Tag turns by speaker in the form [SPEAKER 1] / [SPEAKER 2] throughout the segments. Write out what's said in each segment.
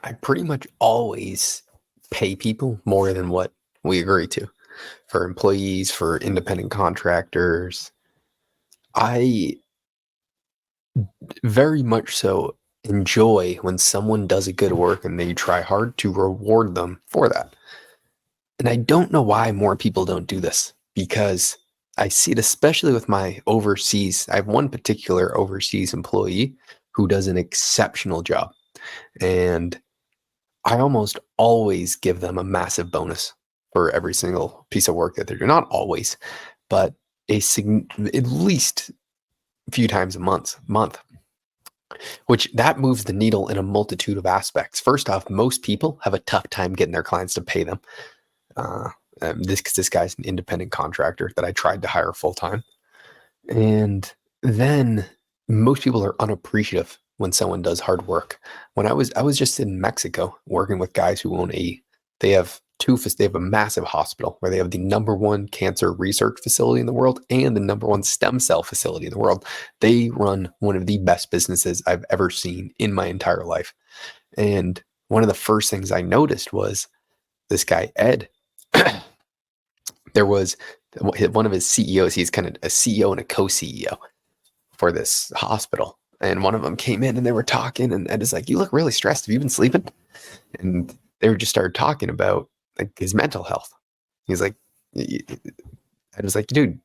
[SPEAKER 1] I pretty much always pay people more than what we agree to. For employees, for independent contractors, I very much so enjoy when someone does a good work and they try hard to reward them for that. And I don't know why more people don't do this because I see it especially with my overseas. I have one particular overseas employee who does an exceptional job. And I almost always give them a massive bonus for every single piece of work that they're doing. Not always, but at least a few times a month, which that moves the needle in a multitude of aspects. First off, most people have a tough time getting their clients to pay them. Uh, this guy's an independent contractor that I tried to hire full time, and then most people are unappreciative when someone does hard work. When I was just in Mexico working with guys who own they have a massive hospital where they have the number one cancer research facility in the world and the number one stem cell facility in the world. They run one of the best businesses I've ever seen in my entire life. And one of the first things I noticed was this guy, Ed. There was one of his CEOs. He's kind of a CEO and a co-CEO for this hospital. And one of them came in and they were talking, and Ed is like, "You look really stressed. Have you been sleeping?" And they were just started talking about like his mental health. He's like, Ed was like, "Dude,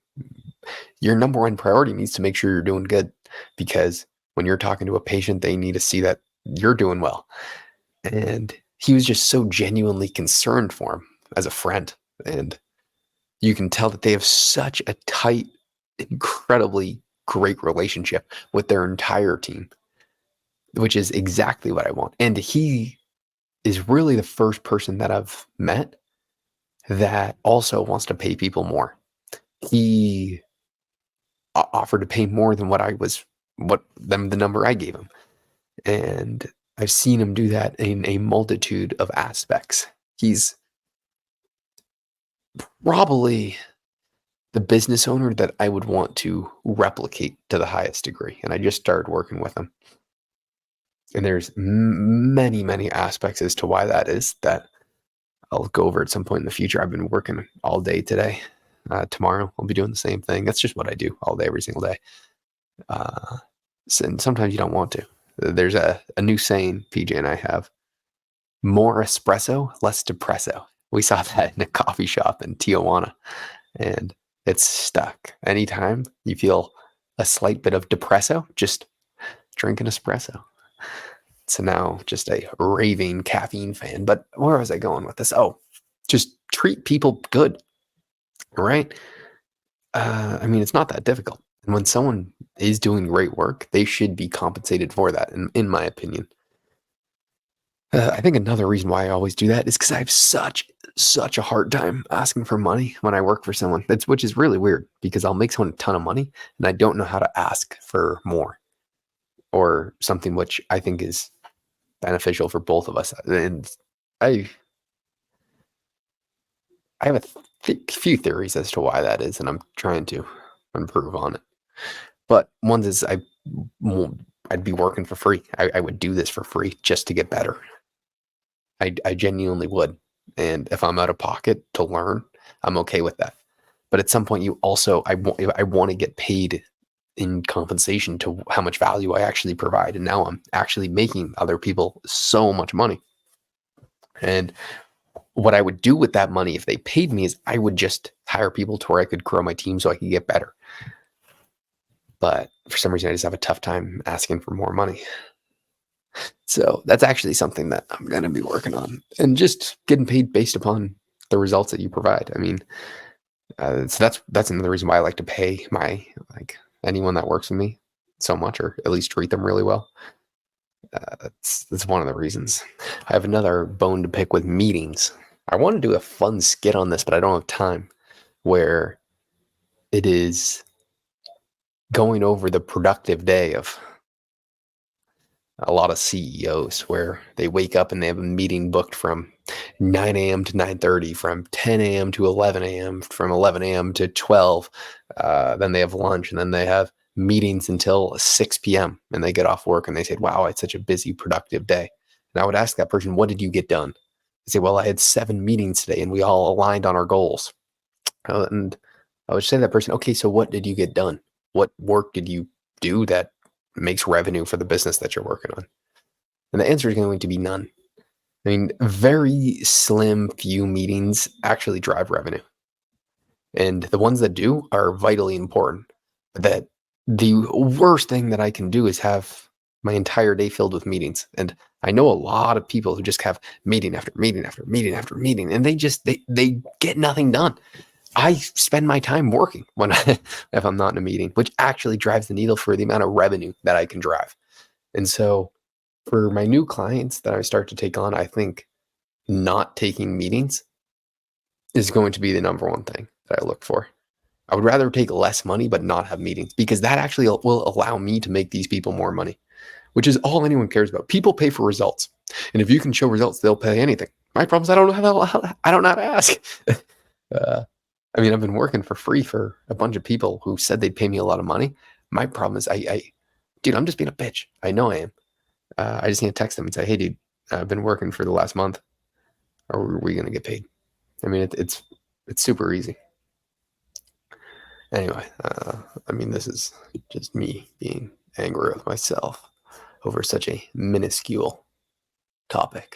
[SPEAKER 1] your number one priority needs to make sure you're doing good, because when you're talking to a patient, they need to see that you're doing well." And he was just so genuinely concerned for him as a friend. And you can tell that they have such a tight, incredibly great relationship with their entire team, which is exactly what I want. And he is really the first person that I've met that also wants to pay people more. He offered to pay more than the number I gave him. And I've seen him do that in a multitude of aspects. He's probably the business owner that I would want to replicate to the highest degree. And I just started working with him. And there's many, many aspects as to why that is that I'll go over at some point in the future. I've been working all day today. Tomorrow I'll be doing the same thing. That's just what I do all day, every single day. And sometimes you don't want to. There's a new saying PJ and I have: more espresso, less depresso. We saw that in a coffee shop in Tijuana, and it's stuck. Anytime you feel a slight bit of depresso, just drink an espresso. So now just a raving caffeine fan. But where was I going with this? Oh, just treat people good, right? I mean, it's not that difficult. And when someone is doing great work, they should be compensated for that, in my opinion. I think another reason why I always do that is because I have such a hard time asking for money when I work for someone. Which is really weird, because I'll make someone a ton of money and I don't know how to ask for more or something which I think is beneficial for both of us. And I have few theories as to why that is, and I'm trying to improve on it. But one is I'd be working for free. I would do this for free just to get better. I genuinely would. And if I'm out of pocket to learn, I'm okay with that. But at some point, I want to get paid in compensation to how much value I actually provide. And now I'm actually making other people so much money. And what I would do with that money if they paid me is I would just hire people to where I could grow my team so I could get better. But for some reason, I just have a tough time asking for more money. So that's actually something that I'm going to be working on, and just getting paid based upon the results that you provide. I mean, so that's another reason why I like to pay anyone that works with me so much, or at least treat them really well. That's one of the reasons. I have another bone to pick with meetings. I want to do a fun skit on this, but I don't have time, where it is going over the productive day of a lot of CEOs, where they wake up and they have a meeting booked from 9 a.m. to 9:30, from 10 a.m. to 11 a.m., from 11 a.m. to 12. Then they have lunch, and then they have meetings until 6 p.m. and they get off work and they say, "Wow, it's such a busy, productive day." And I would ask that person, what did you get done? They say, well, I had 7 meetings today and we all aligned on our goals. And I would say to that person, okay, so what did you get done? What work did you do that makes revenue for the business that you're working on? And the answer is going to be none. I mean, very slim few meetings actually drive revenue. And the ones that do are vitally important. But that the worst thing that I can do is have my entire day filled with meetings. And I know a lot of people who just have meeting after meeting after meeting after meeting, and they get nothing done. I spend my time working when if I'm not in a meeting, which actually drives the needle for the amount of revenue that I can drive. And so for my new clients that I start to take on, I think not taking meetings is going to be the number one thing that I look for. I would rather take less money but not have meetings, because that actually will allow me to make these people more money, which is all anyone cares about. People pay for results. And if you can show results, they'll pay anything. My problem is I don't know I don't know how to ask. I mean, I've been working for free for a bunch of people who said they'd pay me a lot of money. My problem is dude, I'm just being a bitch. I know I am. I just need to text them and say, hey, dude, I've been working for the last month. Are we going to get paid? I mean, it's super easy. Anyway, I mean, this is just me being angry with myself over such a minuscule topic.